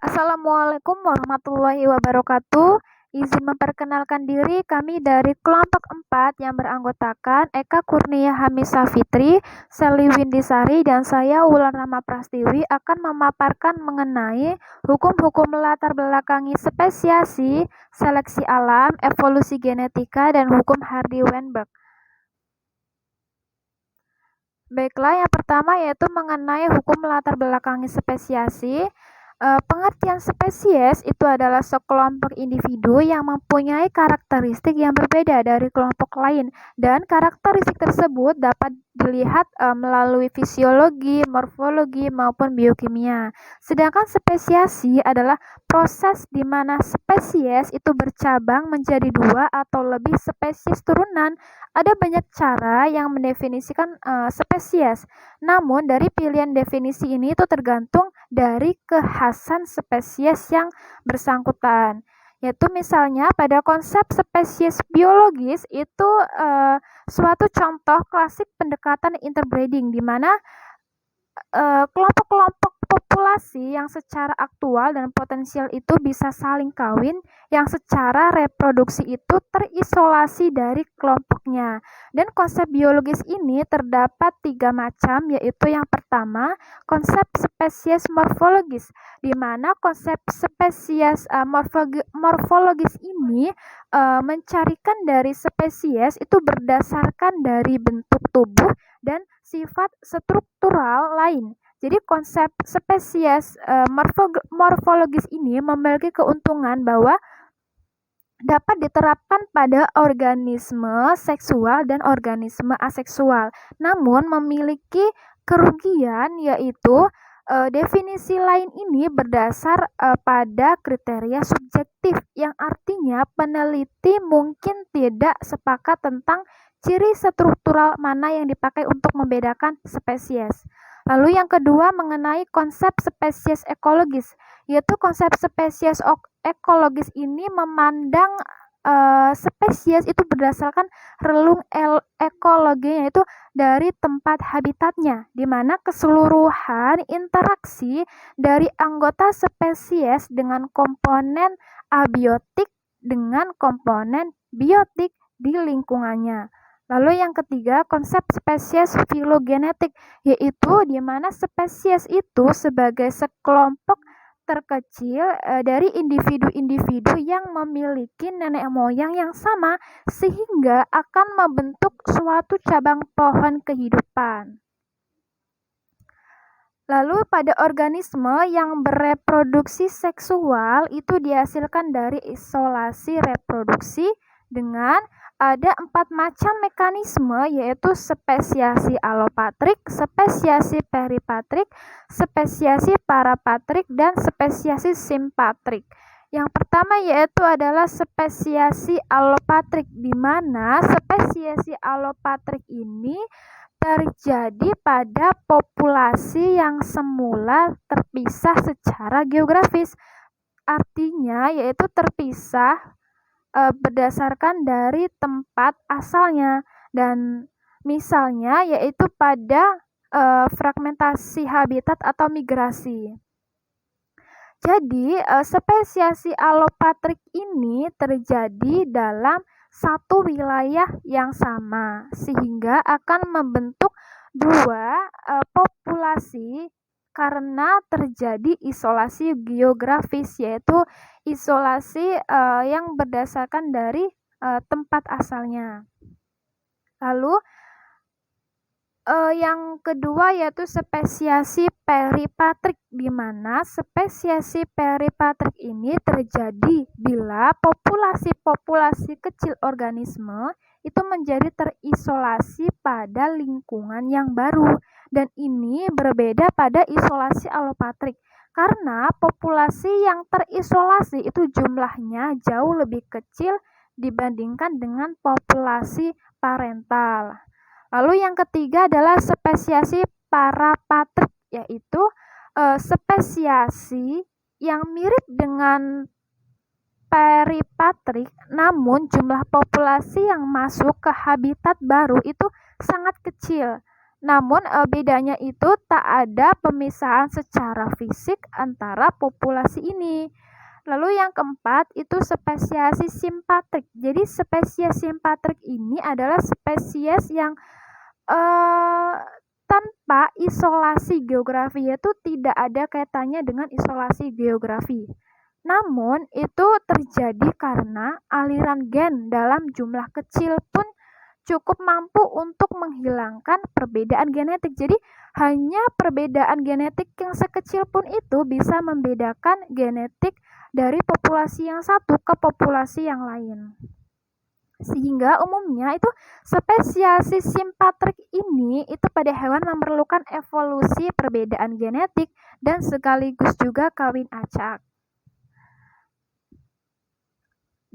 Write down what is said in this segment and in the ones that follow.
Assalamualaikum warahmatullahi wabarakatuh. Izin memperkenalkan diri, kami dari kelompok 4 yang beranggotakan Eka Kurnia Hamisa Fitri, Sally Windisari, dan saya Wulan Rama Prastiwi akan memaparkan mengenai hukum-hukum latar belakangi spesiasi, seleksi alam, evolusi genetika, dan hukum Hardy-Weinberg. Baiklah, yang pertama yaitu mengenai hukum latar belakangi spesiasi. Pengertian spesies itu adalah sekelompok individu yang mempunyai karakteristik yang berbeda dari kelompok lain, dan karakteristik tersebut dapat dilihat melalui fisiologi, morfologi, maupun biokimia. Sedangkan spesiasi adalah proses di mana spesies itu bercabang menjadi 2 atau lebih spesies turunan. Ada banyak cara yang mendefinisikan spesies, namun dari pilihan definisi ini itu tergantung dari kekhasan spesies yang bersangkutan. Yaitu misalnya pada konsep spesies biologis itu suatu contoh klasik pendekatan interbreeding di mana kelompok-kelompok populasi yang secara aktual dan potensial itu bisa saling kawin, yang secara reproduksi itu terisolasi dari kelompoknya. Dan konsep biologis ini terdapat 3 macam, yaitu yang pertama, konsep spesies morfologis, di mana konsep spesies morfologis ini mencarikan dari spesies itu berdasarkan dari bentuk tubuh dan sifat struktural lain. Jadi konsep spesies morfologis ini memiliki keuntungan bahwa dapat diterapkan pada organisme seksual dan organisme aseksual. Namun memiliki kerugian, yaitu definisi lain ini berdasar pada kriteria subjektif, yang artinya peneliti mungkin tidak sepakat tentang ciri struktural mana yang dipakai untuk membedakan spesies. Lalu yang kedua mengenai konsep spesies ekologis, yaitu konsep spesies ekologis ini memandang spesies itu berdasarkan relung ekologinya, yaitu dari tempat habitatnya, di mana keseluruhan interaksi dari anggota spesies dengan komponen abiotik dengan komponen biotik di lingkungannya. Lalu yang ketiga, konsep spesies filogenetik, yaitu di mana spesies itu sebagai sekelompok terkecil dari individu-individu yang memiliki nenek moyang yang sama, sehingga akan membentuk suatu cabang pohon kehidupan. Lalu pada organisme yang bereproduksi seksual itu dihasilkan dari isolasi reproduksi dengan ada 4 macam mekanisme, yaitu spesiasi alopatrik, spesiasi peripatrik, spesiasi parapatrik, dan spesiasi simpatrik. Yang pertama yaitu adalah spesiasi alopatrik, di mana spesiasi alopatrik ini terjadi pada populasi yang semula terpisah secara geografis. Artinya yaitu terpisah berdasarkan dari tempat asalnya, dan misalnya yaitu pada fragmentasi habitat atau migrasi. Jadi spesiasi alopatrik ini terjadi dalam satu wilayah yang sama, sehingga akan membentuk 2 populasi karena terjadi isolasi geografis, yaitu isolasi yang berdasarkan dari tempat asalnya. Lalu yang kedua yaitu spesiasi peripatrik, di mana spesiasi peripatrik ini terjadi bila populasi-populasi kecil organisme itu menjadi terisolasi pada lingkungan yang baru, dan ini berbeda pada isolasi alopatrik karena populasi yang terisolasi itu jumlahnya jauh lebih kecil dibandingkan dengan populasi parental. Lalu yang ketiga adalah spesiasi parapatrik, yaitu spesiasi yang mirip dengan peripatrik, namun jumlah populasi yang masuk ke habitat baru itu sangat kecil. Namun bedanya itu tak ada pemisahan secara fisik antara populasi ini. Lalu yang keempat itu spesiasi simpatrik. Jadi spesies simpatrik ini adalah spesies yang tanpa isolasi geografi, yaitu tidak ada kaitannya dengan isolasi geografi. Namun itu terjadi karena aliran gen dalam jumlah kecil pun cukup mampu untuk menghilangkan perbedaan genetik. Jadi hanya perbedaan genetik yang sekecil pun itu bisa membedakan genetik dari populasi yang satu ke populasi yang lain. Sehingga umumnya itu spesies simpatrik ini itu pada hewan memerlukan evolusi perbedaan genetik dan sekaligus juga kawin acak.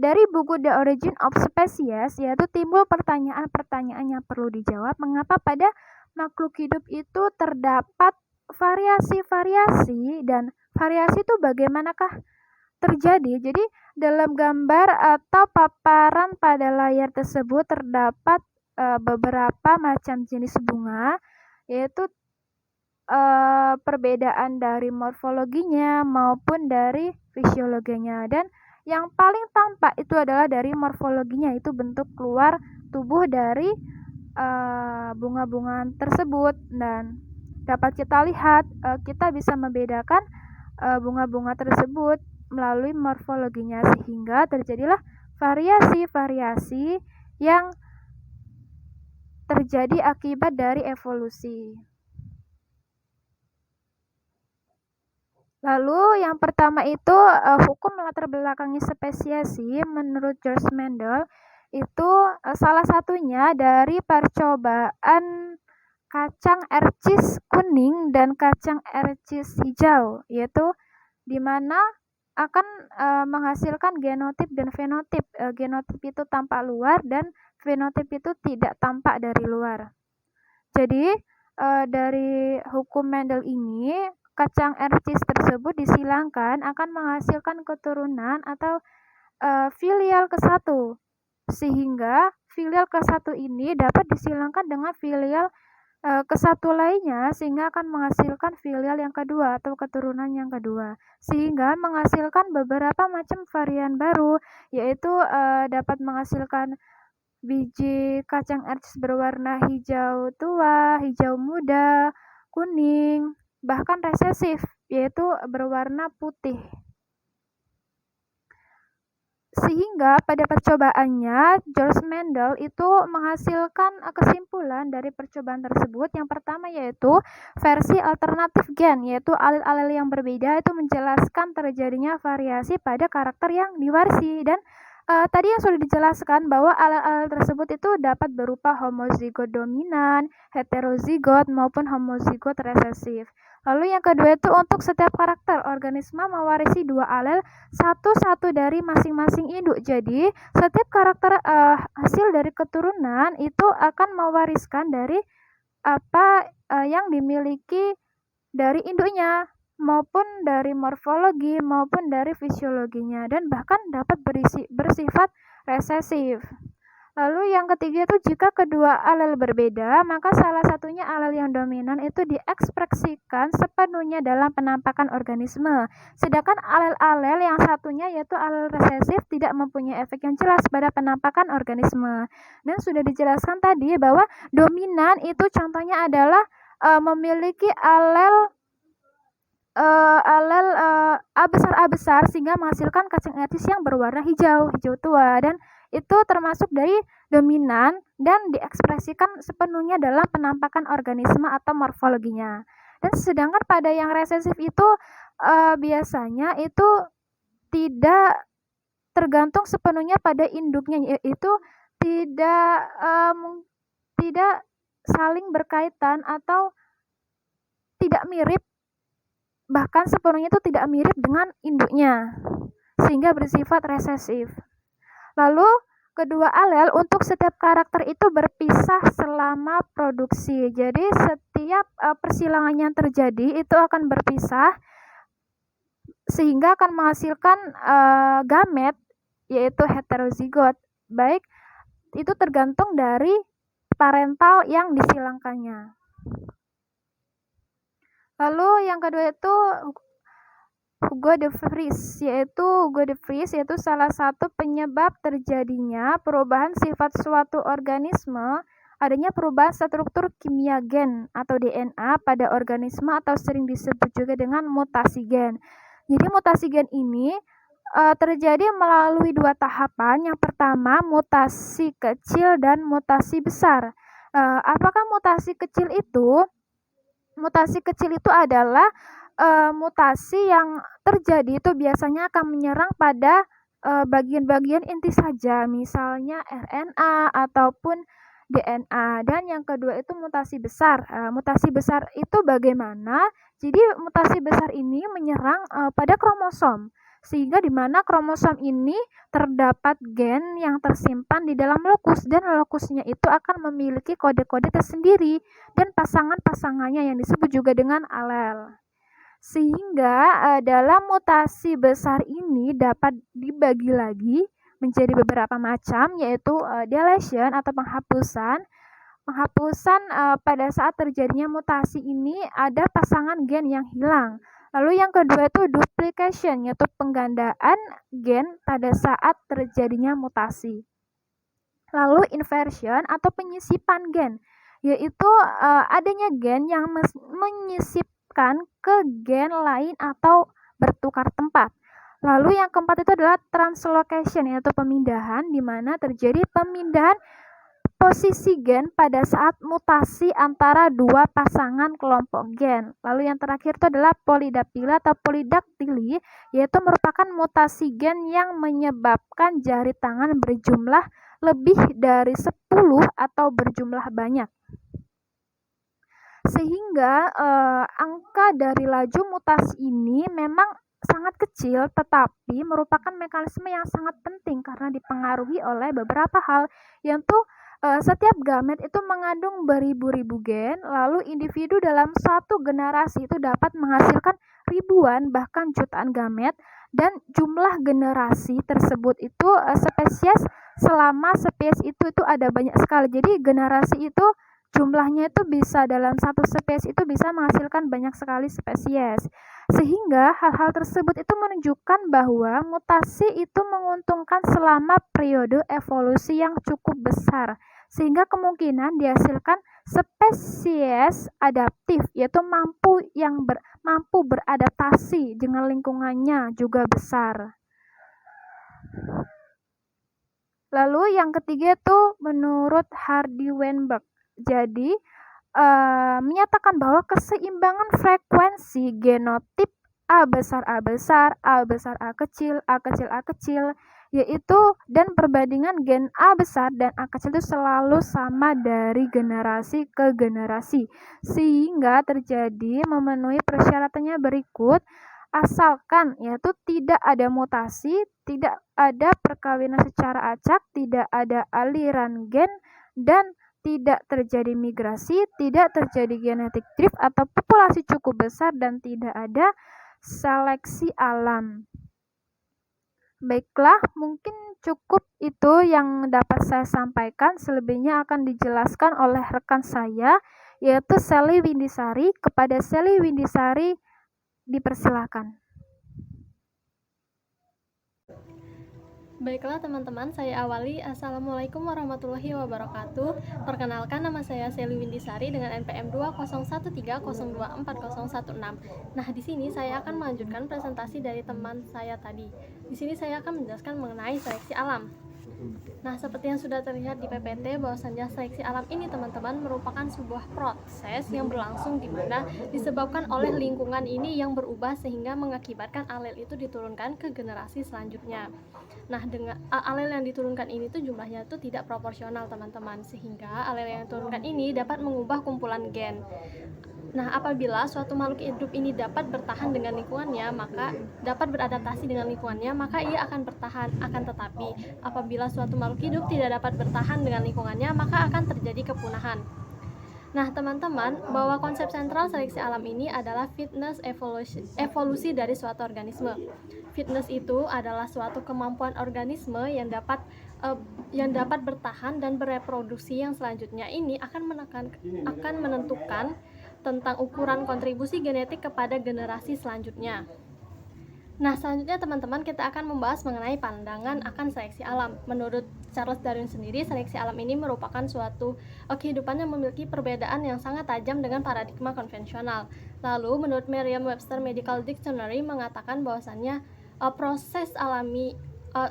Dari buku The Origin of Species, yaitu timbul pertanyaan-pertanyaan yang perlu dijawab, mengapa pada makhluk hidup itu terdapat variasi-variasi, dan variasi itu bagaimanakah terjadi. Jadi dalam gambar atau paparan pada layar tersebut terdapat beberapa macam jenis bunga, yaitu perbedaan dari morfologinya maupun dari fisiologinya, dan yang paling tampak itu adalah dari morfologinya, itu bentuk keluar tubuh dari bunga-bunga tersebut. Dan dapat kita lihat kita bisa membedakan bunga-bunga tersebut melalui morfologinya, sehingga terjadilah variasi-variasi yang terjadi akibat dari evolusi. Lalu yang pertama itu hukum latar belakangi spesiasi menurut George Mendel itu salah satunya dari percobaan kacang ercis kuning dan kacang ercis hijau, yaitu di mana akan menghasilkan genotip dan fenotip. Genotip itu tampak luar dan fenotip itu tidak tampak dari luar. Jadi dari hukum Mendel ini, kacang ercis tersebut disilangkan akan menghasilkan keturunan atau filial ke-1, sehingga filial ke-1 ini dapat disilangkan dengan filial ke-1 lainnya, sehingga akan menghasilkan filial yang kedua atau keturunan yang kedua, sehingga menghasilkan beberapa macam varian baru, yaitu dapat menghasilkan biji kacang ercis berwarna hijau tua, hijau muda, kuning, bahkan resesif, yaitu berwarna putih. Sehingga pada percobaannya, George Mendel itu menghasilkan kesimpulan dari percobaan tersebut. Yang pertama yaitu versi alternatif gen, yaitu alel-alel yang berbeda itu menjelaskan terjadinya variasi pada karakter yang diwarisi. Dan tadi yang sudah dijelaskan bahwa alel-alel tersebut itu dapat berupa homozigot dominan, heterozigot, maupun homozigot resesif. Lalu yang kedua itu untuk setiap karakter organisme mewarisi 2 alel satu-satu dari masing-masing induk. Jadi setiap karakter hasil dari keturunan itu akan mewariskan dari apa yang dimiliki dari induknya, maupun dari morfologi maupun dari fisiologinya, dan bahkan dapat bersifat resesif. Lalu yang ketiga itu jika kedua alel berbeda, maka salah satunya alel yang dominan itu diekspresikan sepenuhnya dalam penampakan organisme. Sedangkan alel-alel yang satunya yaitu alel resesif tidak mempunyai efek yang jelas pada penampakan organisme. Dan sudah dijelaskan tadi bahwa dominan itu contohnya adalah memiliki alel A besar sehingga menghasilkan kacang ercis yang berwarna hijau tua, dan itu termasuk dari dominan dan diekspresikan sepenuhnya dalam penampakan organisme atau morfologinya. Dan sedangkan pada yang resesif itu biasanya itu tidak tergantung sepenuhnya pada induknya, yaitu tidak saling berkaitan atau tidak mirip, bahkan sepenuhnya itu tidak mirip dengan induknya, sehingga bersifat resesif. Lalu kedua alel untuk setiap karakter itu berpisah selama produksi. Jadi setiap persilangan yang terjadi itu akan berpisah, sehingga akan menghasilkan gamet, yaitu heterozigot. Baik itu tergantung dari parental yang disilangkannya. Lalu yang kedua itu Hugo de Vries, yaitu salah satu penyebab terjadinya perubahan sifat suatu organisme, adanya perubahan struktur kimia gen atau DNA pada organisme atau sering disebut juga dengan mutasi gen. Jadi mutasi gen ini terjadi melalui dua tahapan. Yang pertama mutasi kecil dan mutasi besar. Apakah mutasi kecil itu? Mutasi kecil itu adalah mutasi yang terjadi itu biasanya akan menyerang pada bagian-bagian inti saja, misalnya RNA ataupun DNA. Dan yang kedua itu mutasi besar. Mutasi besar itu bagaimana? Jadi mutasi besar ini menyerang pada kromosom, sehingga di mana kromosom ini terdapat gen yang tersimpan di dalam lokus, dan lokusnya itu akan memiliki kode-kode tersendiri dan pasangan-pasangannya yang disebut juga dengan alel. Sehingga dalam mutasi besar ini dapat dibagi lagi menjadi beberapa macam, yaitu deletion atau penghapusan. Penghapusan pada saat terjadinya mutasi ini ada pasangan gen yang hilang. Lalu yang kedua itu duplication, yaitu penggandaan gen pada saat terjadinya mutasi. Lalu inversion atau penyisipan gen, yaitu adanya gen yang menyisipkan ke gen lain atau bertukar tempat. Lalu yang keempat itu adalah translocation, yaitu pemindahan, di mana terjadi pemindahan posisi gen pada saat mutasi antara dua pasangan kelompok gen. Lalu yang terakhir itu adalah polydactyly atau polydactyly, yaitu merupakan mutasi gen yang menyebabkan jari tangan berjumlah lebih dari 10 atau berjumlah banyak. Sehingga angka dari laju mutasi ini memang sangat kecil, tetapi merupakan mekanisme yang sangat penting karena dipengaruhi oleh beberapa hal, yaitu setiap gamet itu mengandung beribu-ribu gen, lalu individu dalam satu generasi itu dapat menghasilkan ribuan bahkan jutaan gamet, dan jumlah generasi tersebut itu spesies selama spesies itu ada banyak sekali. Jadi generasi itu jumlahnya itu bisa dalam satu spesies itu bisa menghasilkan banyak sekali spesies. Sehingga hal-hal tersebut itu menunjukkan bahwa mutasi itu menguntungkan selama periode evolusi yang cukup besar, sehingga kemungkinan dihasilkan spesies adaptif, yaitu mampu beradaptasi dengan lingkungannya juga besar. Lalu yang ketiga itu menurut Hardy-Weinberg, jadi menyatakan bahwa keseimbangan frekuensi genotip A besar A besar, A besar A kecil, A kecil A kecil, yaitu dan perbandingan gen A besar dan A kecil itu selalu sama dari generasi ke generasi, sehingga terjadi memenuhi persyaratannya berikut, asalkan yaitu tidak ada mutasi, tidak ada perkawinan secara acak, tidak ada aliran gen, dan tidak terjadi migrasi, tidak terjadi genetic drift atau populasi cukup besar, dan tidak ada seleksi alam. Baiklah, mungkin cukup itu yang dapat saya sampaikan. Selebihnya akan dijelaskan oleh rekan saya, yaitu Sally Windisari. Kepada Sally Windisari, dipersilakan. Baiklah teman-teman, saya awali. Assalamualaikum warahmatullahi wabarakatuh. Perkenalkan, nama saya Sally Windisari dengan NPM 20130240116. Nah, di sini saya akan melanjutkan presentasi dari teman saya tadi. Di sini saya akan menjelaskan mengenai seleksi alam. Nah, seperti yang sudah terlihat di PPT, bahwasannya seleksi alam ini teman-teman merupakan sebuah proses yang berlangsung di mana disebabkan oleh lingkungan ini yang berubah sehingga mengakibatkan alel itu diturunkan ke generasi selanjutnya. Nah, dengan alel yang diturunkan ini tuh jumlahnya tuh tidak proporsional teman-teman, sehingga alel yang diturunkan ini dapat mengubah kumpulan gen. Nah, apabila suatu makhluk hidup ini dapat bertahan dengan lingkungannya, maka dapat beradaptasi dengan lingkungannya, maka ia akan bertahan. Akan tetapi, apabila suatu makhluk hidup tidak dapat bertahan dengan lingkungannya, maka akan terjadi kepunahan. Nah, teman-teman, bahwa konsep sentral seleksi alam ini adalah fitness evolusi dari suatu organisme. Fitness itu adalah suatu kemampuan organisme yang dapat yang dapat bertahan dan bereproduksi yang selanjutnya ini akan menentukan tentang ukuran kontribusi genetik kepada generasi selanjutnya. Nah, selanjutnya teman-teman kita akan membahas mengenai pandangan akan seleksi alam. Menurut Charles Darwin sendiri, seleksi alam ini merupakan suatu kehidupan yang memiliki perbedaan yang sangat tajam dengan paradigma konvensional. Lalu, menurut Merriam-Webster Medical Dictionary mengatakan bahwasannya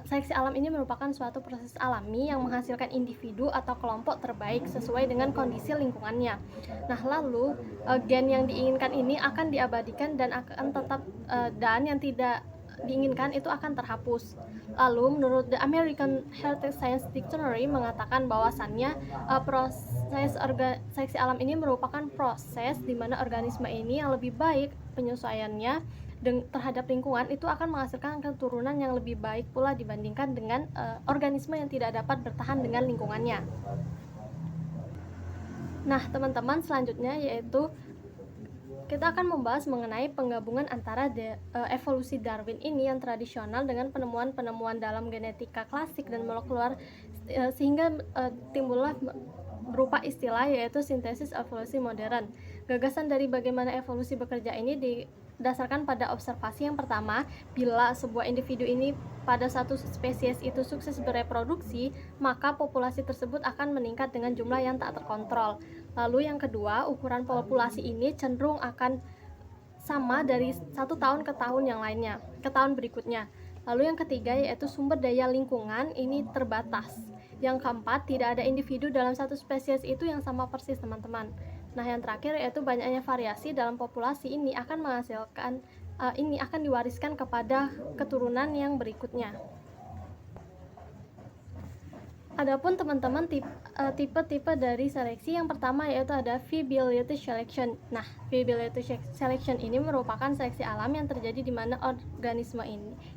seleksi alam ini merupakan suatu proses alami yang menghasilkan individu atau kelompok terbaik sesuai dengan kondisi lingkungannya. Nah, lalu gen yang diinginkan ini akan diabadikan dan akan tetap dan yang tidak diinginkan itu akan terhapus. Lalu menurut The American Health Science Dictionary mengatakan bahwasannya seleksi alam ini merupakan proses di mana organisme ini yang lebih baik penyesuaiannya terhadap lingkungan itu akan menghasilkan keturunan yang lebih baik pula dibandingkan dengan organisme yang tidak dapat bertahan dengan lingkungannya. Nah, teman-teman, selanjutnya yaitu kita akan membahas mengenai penggabungan antara evolusi Darwin ini yang tradisional dengan penemuan-penemuan dalam genetika klasik dan molekuler sehingga timbullah berupa istilah yaitu sintesis evolusi modern. Gagasan dari bagaimana evolusi bekerja ini didasarkan pada observasi yang pertama, bila sebuah individu ini pada satu spesies itu sukses bereproduksi, maka populasi tersebut akan meningkat dengan jumlah yang tak terkontrol. Lalu yang kedua, ukuran populasi ini cenderung akan sama dari satu tahun ke tahun yang lainnya, ke tahun berikutnya. Lalu yang ketiga yaitu sumber daya lingkungan ini terbatas. Yang keempat, tidak ada individu dalam satu spesies itu yang sama persis, teman-teman. Nah, yang terakhir yaitu banyaknya variasi dalam populasi ini akan diwariskan kepada keturunan yang berikutnya. Adapun teman-teman tipe-tipe dari seleksi yang pertama yaitu ada feability selection. Nah, feability selection ini merupakan seleksi alam yang terjadi di mana organisme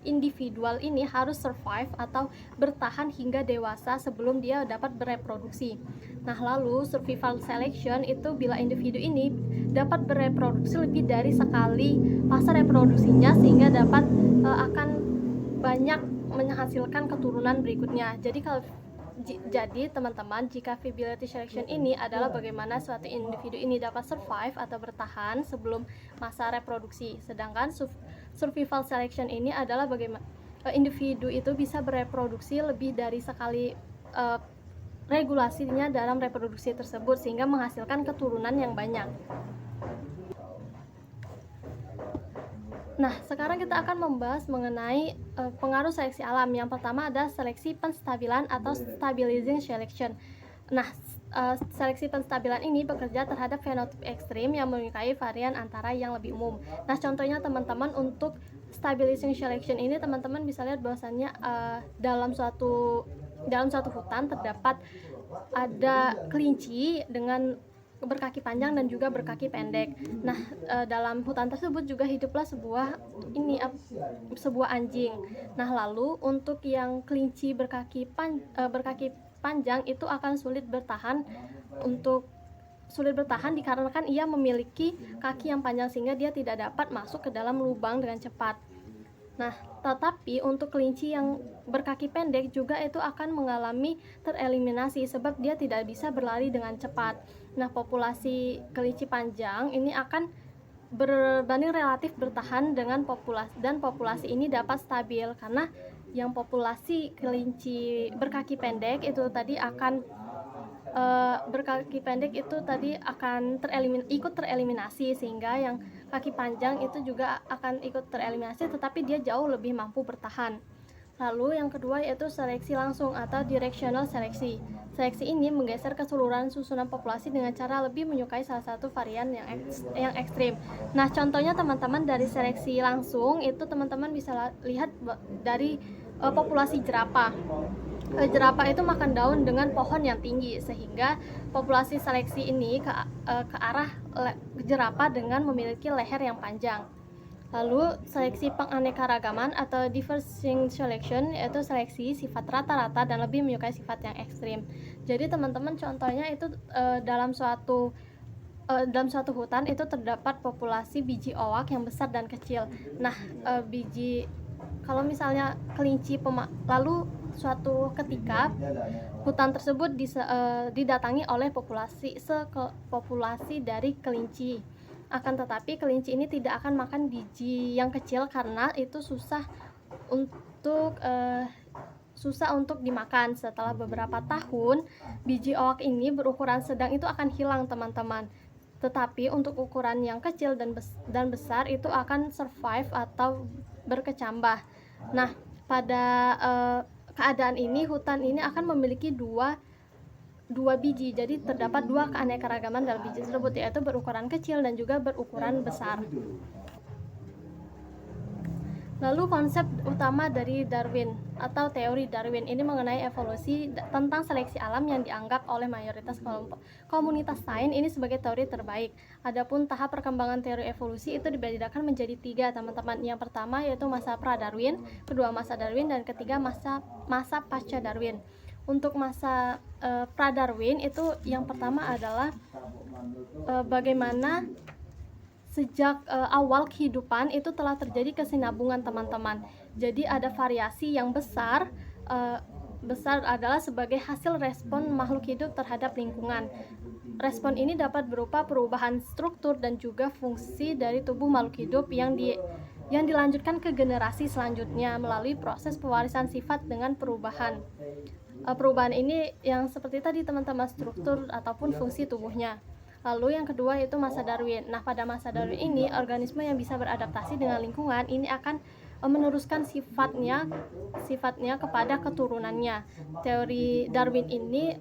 individual ini harus survive atau bertahan hingga dewasa sebelum dia dapat bereproduksi. Nah, lalu survival selection itu bila individu ini dapat bereproduksi lebih dari sekali masa reproduksinya sehingga dapat akan banyak menghasilkan keturunan berikutnya. Jadi teman-teman, jika feability selection ini adalah bagaimana suatu individu ini dapat survive atau bertahan sebelum masa reproduksi, sedangkan survival selection ini adalah bagaimana individu itu bisa bereproduksi lebih dari sekali regulasinya dalam reproduksi tersebut sehingga menghasilkan keturunan yang banyak. Nah, sekarang kita akan membahas mengenai pengaruh seleksi alam. Yang pertama ada seleksi penstabilan atau stabilizing selection. Nah, seleksi penstabilan ini bekerja terhadap fenotip ekstrim yang menyukai varian antara yang lebih umum. Nah, contohnya teman-teman untuk stabilizing selection ini teman-teman bisa lihat bahwasannya dalam suatu hutan terdapat ada kelinci dengan berkaki panjang dan juga berkaki pendek. Nah, dalam hutan tersebut juga hiduplah sebuah anjing. Nah, lalu untuk yang kelinci berkaki panjang itu akan sulit bertahan dikarenakan ia memiliki kaki yang panjang sehingga dia tidak dapat masuk ke dalam lubang dengan cepat. Nah, tetapi untuk kelinci yang berkaki pendek juga itu akan mengalami tereliminasi sebab dia tidak bisa berlari dengan cepat. Nah, populasi kelinci panjang ini akan berbanding relatif bertahan dengan populasi ini dapat stabil karena yang populasi kelinci berkaki pendek itu tadi akan ikut tereliminasi sehingga yang kaki panjang itu juga akan ikut tereliminasi tetapi dia jauh lebih mampu bertahan. Lalu yang kedua yaitu seleksi langsung atau directional seleksi. Seleksi ini menggeser keseluruhan susunan populasi dengan cara lebih menyukai salah satu varian yang ekstrim. Nah, contohnya teman-teman dari seleksi langsung itu teman-teman bisa lihat dari populasi jerapah. Jerapah itu makan daun dengan pohon yang tinggi sehingga populasi seleksi ini ke arah jerapah dengan memiliki leher yang panjang. Lalu seleksi penganekaragaman atau diversing selection yaitu seleksi sifat rata-rata dan lebih menyukai sifat yang ekstrim. Jadi teman-teman contohnya itu dalam suatu hutan itu terdapat populasi biji oak yang besar dan kecil. Nah, kalau misalnya kelinci lalu suatu ketika hutan tersebut didatangi oleh populasi dari kelinci. Akan tetapi kelinci ini tidak akan makan biji yang kecil karena itu susah untuk dimakan. Setelah beberapa tahun, biji oak ini berukuran sedang itu akan hilang, teman-teman. Tetapi untuk ukuran yang kecil dan besar itu akan survive atau berkecambah. Nah, pada keadaan ini hutan ini akan memiliki dua biji. Jadi terdapat dua keanekaragaman dalam biji tersebut, yaitu berukuran kecil dan juga berukuran besar. Lalu konsep utama dari Darwin atau teori Darwin ini mengenai evolusi tentang seleksi alam yang dianggap oleh mayoritas komunitas sains ini sebagai teori terbaik. Adapun tahap perkembangan teori evolusi itu dibedakan menjadi 3, teman-teman. Yang pertama yaitu masa pra-Darwin, kedua masa Darwin, dan ketiga masa pasca Darwin. Untuk masa pra-Darwin itu yang pertama adalah bagaimana sejak awal kehidupan itu telah terjadi kesinambungan, teman-teman. Jadi ada variasi yang besar adalah sebagai hasil respon makhluk hidup terhadap lingkungan. Respon ini dapat berupa perubahan struktur dan juga fungsi dari tubuh makhluk hidup yang dilanjutkan ke generasi selanjutnya melalui proses pewarisan sifat dengan perubahan. Perubahan ini yang seperti tadi, teman-teman, struktur ataupun fungsi tubuhnya. Lalu yang kedua yaitu masa Darwin. Nah, pada masa Darwin ini organisme yang bisa beradaptasi dengan lingkungan ini akan meneruskan sifatnya kepada keturunannya. Teori Darwin ini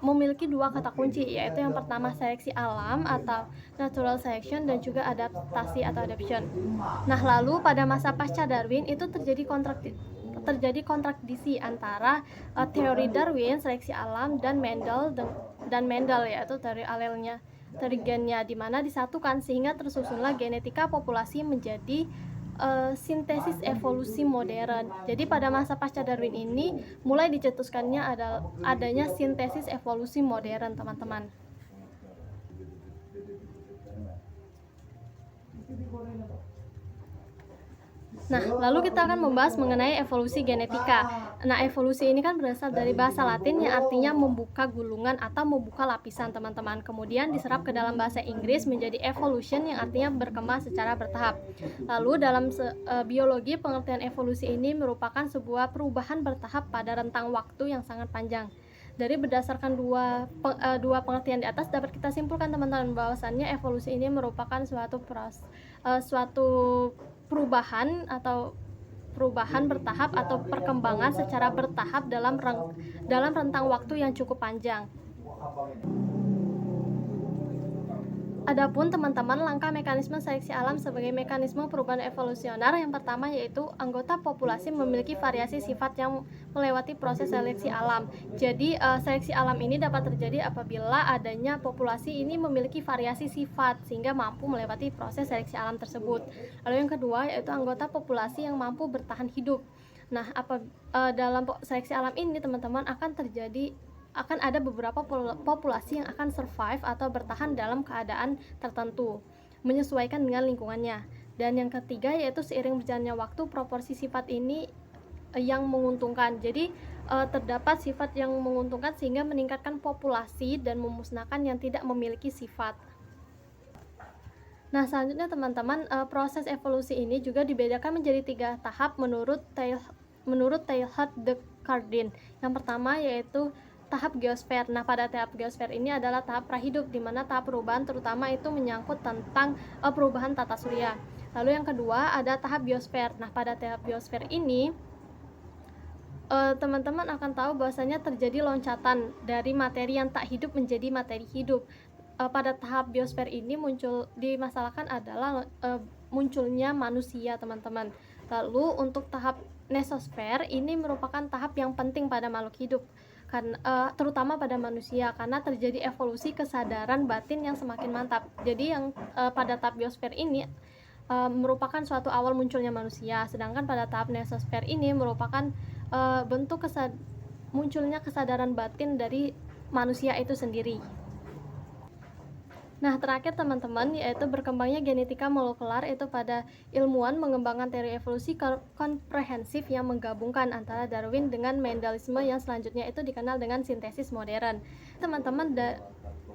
memiliki 2 kata kunci, yaitu yang pertama seleksi alam atau natural selection dan juga adaptasi atau adaptation. Nah, lalu pada masa pasca Darwin itu terjadi kontradiksi antara teori Darwin seleksi alam dan Mendel yaitu teori gennya, di mana disatukan sehingga tersusunlah genetika populasi menjadi sintesis evolusi modern. Jadi pada masa pasca Darwin ini mulai dicetuskannya adanya sintesis evolusi modern, teman-teman. Nah, lalu kita akan membahas mengenai evolusi genetika. Nah, evolusi ini kan berasal dari bahasa Latin yang artinya membuka gulungan atau membuka lapisan, teman-teman. Kemudian diserap ke dalam bahasa Inggris menjadi evolution yang artinya berkembang secara bertahap. Lalu dalam biologi, pengertian evolusi ini merupakan sebuah perubahan bertahap pada rentang waktu yang sangat panjang. Dari berdasarkan dua pengertian di atas dapat kita simpulkan, teman-teman, bahwasannya evolusi ini merupakan suatu perubahan bertahap atau perkembangan secara bertahap dalam rentang waktu yang cukup panjang. Adapun, teman-teman, langkah mekanisme seleksi alam sebagai mekanisme perubahan evolusioner yang pertama yaitu anggota populasi memiliki variasi sifat yang melewati proses seleksi alam. Jadi seleksi alam ini dapat terjadi apabila adanya populasi ini memiliki variasi sifat sehingga mampu melewati proses seleksi alam tersebut. Lalu yang kedua yaitu anggota populasi yang mampu bertahan hidup. Nah, dalam seleksi alam ini, teman-teman, akan ada beberapa populasi yang akan survive atau bertahan dalam keadaan tertentu, menyesuaikan dengan lingkungannya. Dan yang ketiga yaitu seiring berjalannya waktu proporsi sifat ini yang menguntungkan. Jadi terdapat sifat yang menguntungkan sehingga meningkatkan populasi dan memusnahkan yang tidak memiliki sifat. Nah, selanjutnya, teman-teman, proses evolusi ini juga dibedakan menjadi 3 tahap menurut Teilhard de Chardin. Yang pertama yaitu tahap geosfer. Nah, pada tahap geosfer ini adalah tahap prahidup, di mana tahap perubahan terutama itu menyangkut tentang perubahan tata surya. Lalu yang kedua ada tahap biosfer. Nah, pada tahap biosfer ini teman-teman akan tahu bahwasanya terjadi loncatan dari materi yang tak hidup menjadi materi hidup. Pada tahap biosfer ini dimasalahkan adalah munculnya manusia, teman-teman. Lalu untuk tahap mesosfer ini merupakan tahap yang penting pada makhluk hidup, terutama pada manusia, karena terjadi evolusi kesadaran batin yang semakin mantap. Jadi yang pada tahap biosfer ini merupakan suatu awal munculnya manusia, sedangkan pada tahap mesosfer ini merupakan bentuk munculnya kesadaran batin dari manusia itu sendiri. Nah, terakhir teman-teman, yaitu berkembangnya genetika molekular itu pada ilmuwan mengembangkan teori evolusi komprehensif yang menggabungkan antara Darwin dengan Mendelisme yang selanjutnya itu dikenal dengan sintesis modern. Teman-teman,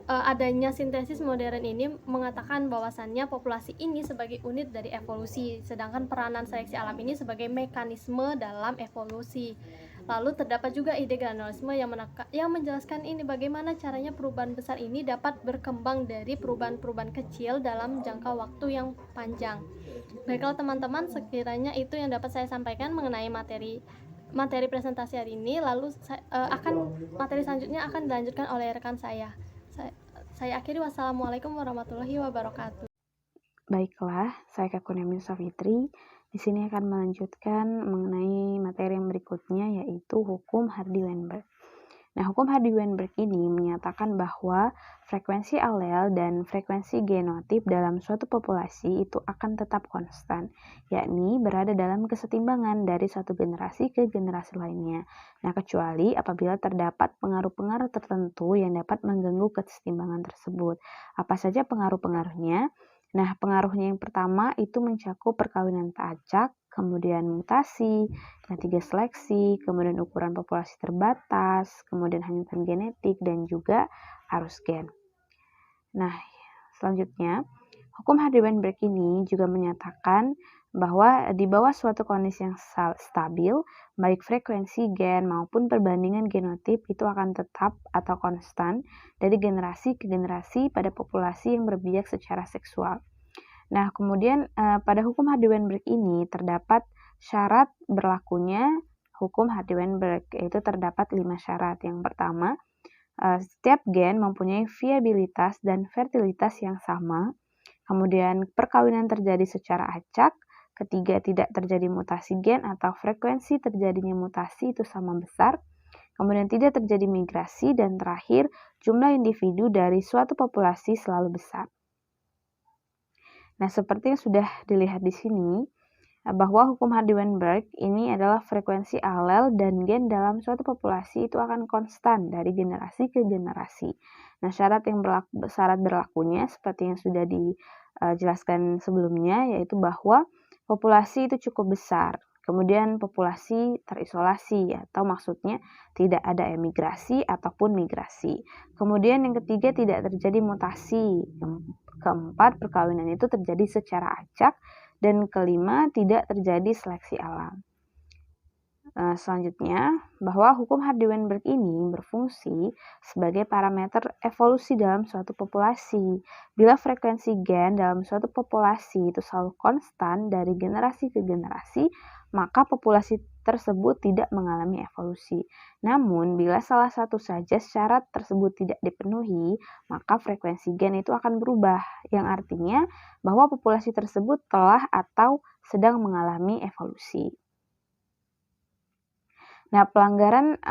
adanya sintesis modern ini mengatakan bahwasannya populasi ini sebagai unit dari evolusi, sedangkan peranan seleksi alam ini sebagai mekanisme dalam evolusi. Lalu terdapat juga ide granulisme yang menjelaskan ini bagaimana caranya perubahan besar ini dapat berkembang dari perubahan-perubahan kecil dalam jangka waktu yang panjang. Baiklah teman-teman, sekiranya itu yang dapat saya sampaikan mengenai materi presentasi hari ini. Lalu materi selanjutnya akan dilanjutkan oleh rekan saya. Saya akhiri, wassalamualaikum warahmatullahi wabarakatuh. Baiklah, saya Kurniamin Safitri. Di sini akan melanjutkan mengenai materi yang berikutnya, yaitu hukum Hardy-Weinberg. Nah, hukum Hardy-Weinberg ini menyatakan bahwa frekuensi alel dan frekuensi genotip dalam suatu populasi itu akan tetap konstan, yakni berada dalam kesetimbangan dari satu generasi ke generasi lainnya. Nah, kecuali apabila terdapat pengaruh-pengaruh tertentu yang dapat mengganggu kesetimbangan tersebut. Apa saja pengaruh-pengaruhnya? Nah, pengaruhnya yang pertama itu mencakup perkawinan tak acak, kemudian mutasi, yang ketiga seleksi, kemudian ukuran populasi terbatas, kemudian hanyutan genetik, dan juga arus gen. Nah, selanjutnya, hukum Hardy-Weinberg ini juga menyatakan bahwa di bawah suatu kondisi yang stabil, baik frekuensi gen maupun perbandingan genotip itu akan tetap atau konstan dari generasi ke generasi pada populasi yang berbiak secara seksual. Nah, kemudian pada hukum Hardy-Weinberg ini terdapat syarat berlakunya hukum Hardy-Weinberg, yaitu terdapat 5 syarat. Yang pertama, setiap gen mempunyai viabilitas dan fertilitas yang sama. Kemudian perkawinan terjadi secara acak. Ketiga, tidak terjadi mutasi gen atau frekuensi terjadinya mutasi itu sama besar. Kemudian tidak terjadi migrasi, dan terakhir, jumlah individu dari suatu populasi selalu besar. Nah, seperti yang sudah dilihat di sini, bahwa hukum Hardy-Weinberg ini adalah frekuensi alel dan gen dalam suatu populasi itu akan konstan dari generasi ke generasi. Nah, syarat berlakunya seperti yang sudah dijelaskan sebelumnya, yaitu bahwa populasi itu cukup besar. Kemudian populasi terisolasi, atau maksudnya tidak ada emigrasi ataupun migrasi. Kemudian yang ketiga, tidak terjadi mutasi. Yang keempat, perkawinan itu terjadi secara acak. Dan kelima, tidak terjadi seleksi alam. Selanjutnya, bahwa hukum Hardy-Weinberg ini berfungsi sebagai parameter evolusi dalam suatu populasi. Bila frekuensi gen dalam suatu populasi itu selalu konstan dari generasi ke generasi, maka populasi tersebut tidak mengalami evolusi. Namun, bila salah satu saja syarat tersebut tidak dipenuhi, maka frekuensi gen itu akan berubah, yang artinya bahwa populasi tersebut telah atau sedang mengalami evolusi. Nah, pelanggaran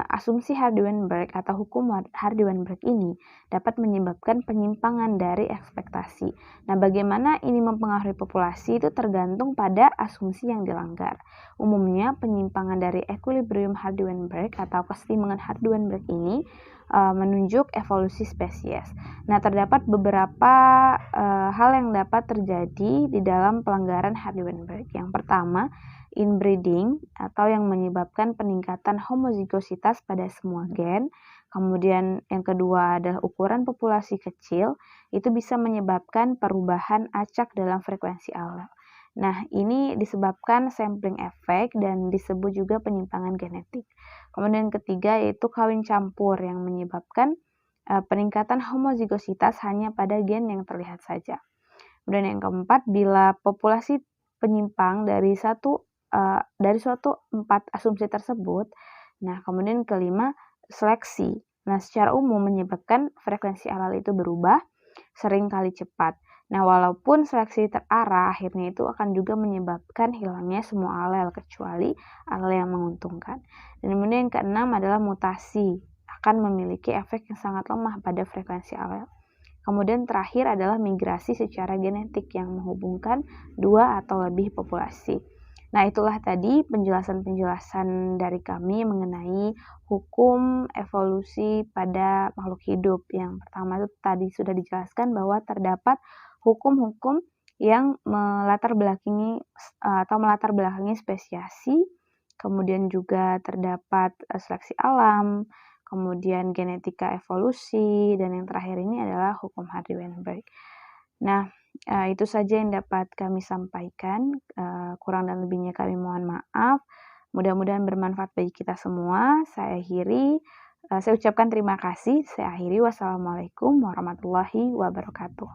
asumsi Hardy-Weinberg atau hukum Hardy-Weinberg ini dapat menyebabkan penyimpangan dari ekspektasi. Nah, bagaimana ini mempengaruhi populasi itu tergantung pada asumsi yang dilanggar. Umumnya, penyimpangan dari equilibrium Hardy-Weinberg atau kesetimbangan Hardy-Weinberg ini menunjuk evolusi spesies. Nah, terdapat beberapa hal yang dapat terjadi di dalam pelanggaran Hardy-Weinberg. Yang pertama, inbreeding atau yang menyebabkan peningkatan homozigositas pada semua gen. Kemudian yang kedua adalah ukuran populasi kecil, itu bisa menyebabkan perubahan acak dalam frekuensi alel. Nah, ini disebabkan sampling effect dan disebut juga penyimpangan genetik. Kemudian yang ketiga yaitu kawin campur yang menyebabkan peningkatan homozigositas hanya pada gen yang terlihat saja. Kemudian yang keempat, bila populasi penyimpang dari suatu 4 asumsi tersebut. Nah, kemudian kelima, seleksi. Nah, secara umum menyebabkan frekuensi alel itu berubah, sering kali cepat. Nah, walaupun seleksi terarah, akhirnya itu akan juga menyebabkan hilangnya semua alel, kecuali alel yang menguntungkan. Dan kemudian yang keenam adalah mutasi, akan memiliki efek yang sangat lemah pada frekuensi alel. Kemudian terakhir adalah migrasi secara genetik yang menghubungkan 2 atau lebih populasi. Nah, itulah tadi penjelasan-penjelasan dari kami mengenai hukum evolusi pada makhluk hidup. Yang pertama itu tadi sudah dijelaskan bahwa terdapat hukum-hukum yang melatar belakangi spesiasi, kemudian juga terdapat seleksi alam, kemudian genetika evolusi, dan yang terakhir ini adalah hukum Hardy-Weinberg. Nah, itu saja yang dapat kami sampaikan, kurang dan lebihnya kami mohon maaf. Mudah-mudahan bermanfaat bagi kita semua. Saya ucapkan terima kasih. Saya akhiri, wassalamualaikum warahmatullahi wabarakatuh.